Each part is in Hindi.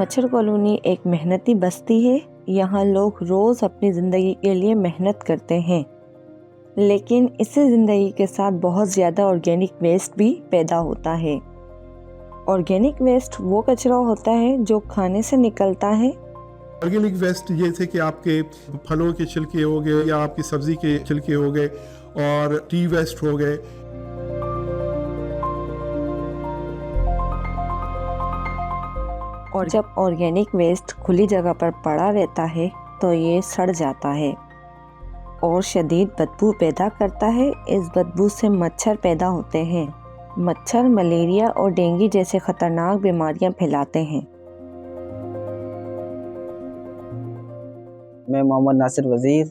मच्छर कॉलोनी एक मेहनती बस्ती है। यहाँ लोग रोज़ अपनी ज़िंदगी के लिए मेहनत करते हैं, लेकिन इससे ज़िंदगी के साथ बहुत ज़्यादा ऑर्गेनिक वेस्ट भी पैदा होता है। ऑर्गेनिक वेस्ट वो कचरा होता है जो खाने से निकलता है। ऑर्गेनिक वेस्ट जैसे कि आपके फलों के छिलके हो गए या आपकी सब्जी के छिलके हो गए और टी वेस्ट हो गए। और जब ऑर्गेनिक वेस्ट खुली जगह पर पड़ा रहता है तो ये सड़ जाता है और शदीद बदबू पैदा करता है। इस बदबू से मच्छर पैदा होते हैं। मच्छर मलेरिया और डेंगू जैसे खतरनाक बीमारियां फैलाते हैं। मैं मोहम्मद नासिर वज़ीर,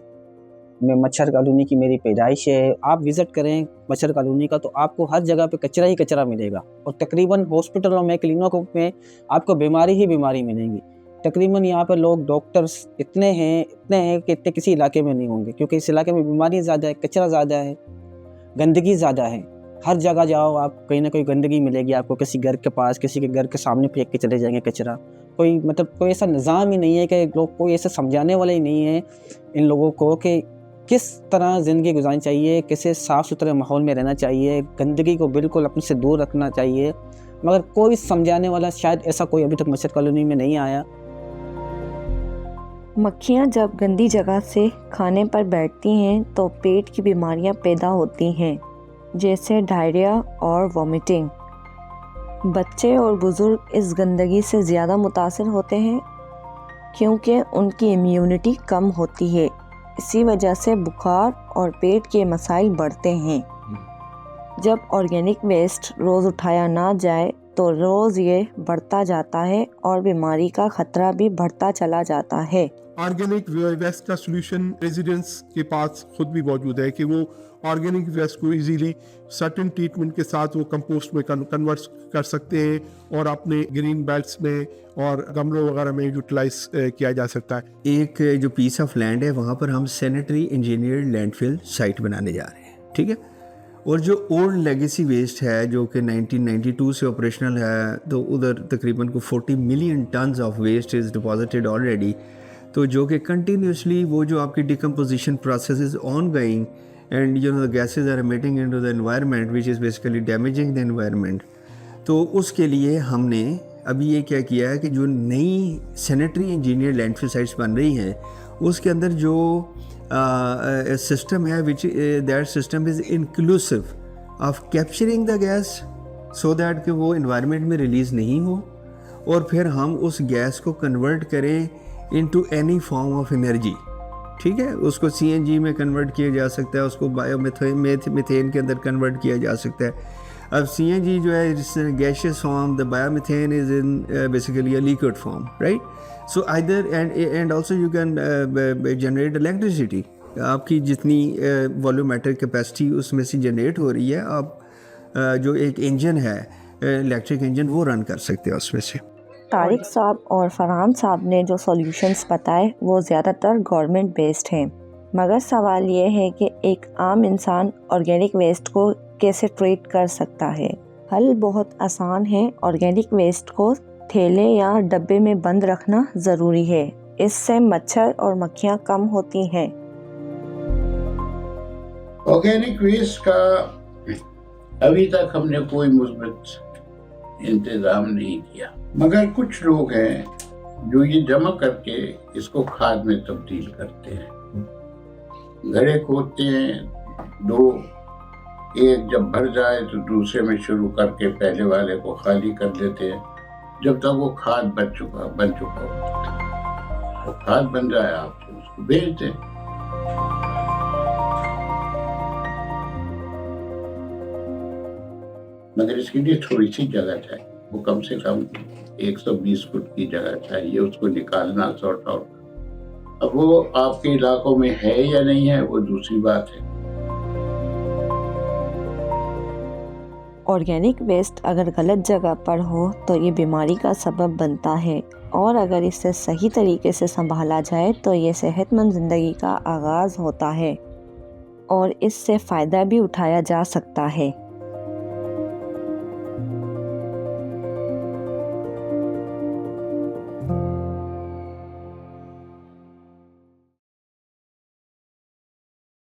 मैं मच्छर कॉलोनी की मेरी पैदाइश है। आप विज़िट करें मच्छर कॉलोनी का तो आपको हर जगह पे कचरा ही कचरा मिलेगा और तकरीबन हॉस्पिटलों में, क्लिनिकों में आपको बीमारी ही बीमारी मिलेंगी। तकरीबन यहाँ पर लोग डॉक्टर्स इतने हैं कि इतने किसी इलाके में नहीं होंगे, क्योंकि इस इलाके में बीमारी ज़्यादा है, कचरा ज़्यादा है, गंदगी ज़्यादा है। हर जगह जाओ आप कहीं ना कोई गंदगी मिलेगी आपको। किसी घर के पास, किसी के घर के सामने फेंक के चले जाएंगे कचरा। कोई ऐसा निज़ाम ही नहीं है कि लोग, कोई ऐसा समझाने वाला ही नहीं है इन लोगों को कि किस तरह ज़िंदगी गुजारनी चाहिए, कैसे साफ़ सुथरे माहौल में रहना चाहिए, गंदगी को बिल्कुल अपने से दूर रखना चाहिए। मगर कोई समझाने वाला शायद ऐसा कोई अभी तक मच्छर कॉलोनी में नहीं आया। मक्खियाँ जब गंदी जगह से खाने पर बैठती हैं तो पेट की बीमारियां पैदा होती हैं, जैसे डायरिया और वॉमिटिंग। बच्चे और बुज़ुर्ग इस गंदगी से ज़्यादा मुतासिर होते हैं क्योंकि उनकी इम्यूनिटी कम होती है। इसी वजह से बुखार और पेट के मसाइल बढ़ते हैं। जब ऑर्गेनिक वेस्ट रोज़ उठाया ना जाए तो रोज़ ये बढ़ता जाता है और बीमारी का खतरा भी बढ़ता चला जाता है। ऑर्गेनिक वेस्ट का सोल्यूशन रेजिडेंट्स के पास खुद भी मौजूद है कि वो ऑर्गेनिक वेस्ट को इजीली सर्टेन ट्रीटमेंट के साथ वो कंपोस्ट में कन्वर्ट कर सकते हैं और अपने ग्रीन बेल्ट्स में और गमलों वगैरह में यूटिलाइज किया जा सकता है। एक जो पीस ऑफ लैंड है वहाँ पर हम सैनिटरी इंजीनियर्ड लैंडफिल साइट बनाने जा रहे हैं, ठीक है। और जो ओल्ड लेगेसी वेस्ट है जो कि 1992 से ऑपरेशनल है, तो उधर तकरीबन को 40 million tons of waste is deposited already. तो जो कि कंटिन्यूसली वो जो आपकी decomposition process is on going and you know the gases are emitting into the environment which is basically damaging the environment. तो उसके लिए हमने अभी ये क्या किया है कि जो नई सैनिटरी इंजीनियर लैंडफिल साइट्स बन रही हैं उसके अंदर जो सिस्टम है which that system is inclusive of capturing the gas so that कि वो इन्वायरमेंट में रिलीज़ नहीं हो और फिर हम उस गैस को कन्वर्ट करें into any form of energy, ठीक है। उसको सीएनजी में कन्वर्ट किया जा सकता है, उसको बायोमीथेन के अंदर कन्वर्ट किया जा सकता है। अब सीएनजी जो है gaseous form, the biomethane is in basically a liquid form, right. So either and also you can generate electricity. आपकी जितनी वॉल्यूमेट्रिक कैपेसिटी उसमें से जनरेट हो रही है, आप जो एक इंजन है इलेक्ट्रिक इंजन वो रन कर सकते हैं उसमें से। तारिक साहब और फरहान साहब ने जो सॉल्यूशंस बताए वो ज़्यादातर गवर्नमेंट बेस्ड हैं, मगर सवाल ये है कि एक आम इंसान ऑर्गेनिक वेस्ट को कैसे ट्रीट कर सकता है। हल बहुत आसान है। ऑर्गेनिक वेस्ट को थैले या डब्बे में बंद रखना ज़रूरी है। इससे मच्छर और मक्खियाँ कम होती हैं। ऑर्गेनिक वेस्ट का अभी तक हमने कोई मुस्बत इंतजाम नहीं किया, मगर कुछ लोग हैं जो ये जमा करके इसको खाद में तब्दील करते हैं। घड़े खोदते हैं, दो, एक जब भर जाए तो दूसरे में शुरू करके पहले वाले को खाली कर देते हैं जब तक वो खाद बन चुका होता है। वो खाद बन जाए आप तो उसको बेच दें। मगर इसके लिए थोड़ी सी जगह चाहिए, वो कम से कम 120 फुट की जगह चाहिए उसको निकालना, सॉर्ट आउट। अब वो आपके इलाकों में है या नहीं है वो दूसरी बात है। ऑर्गेनिक वेस्ट अगर गलत जगह पर हो तो ये बीमारी का सबब बनता है, और अगर इसे सही तरीके से संभाला जाए तो ये सेहतमंद ज़िंदगी का आगाज़ होता है और इससे फ़ायदा भी उठाया जा सकता है।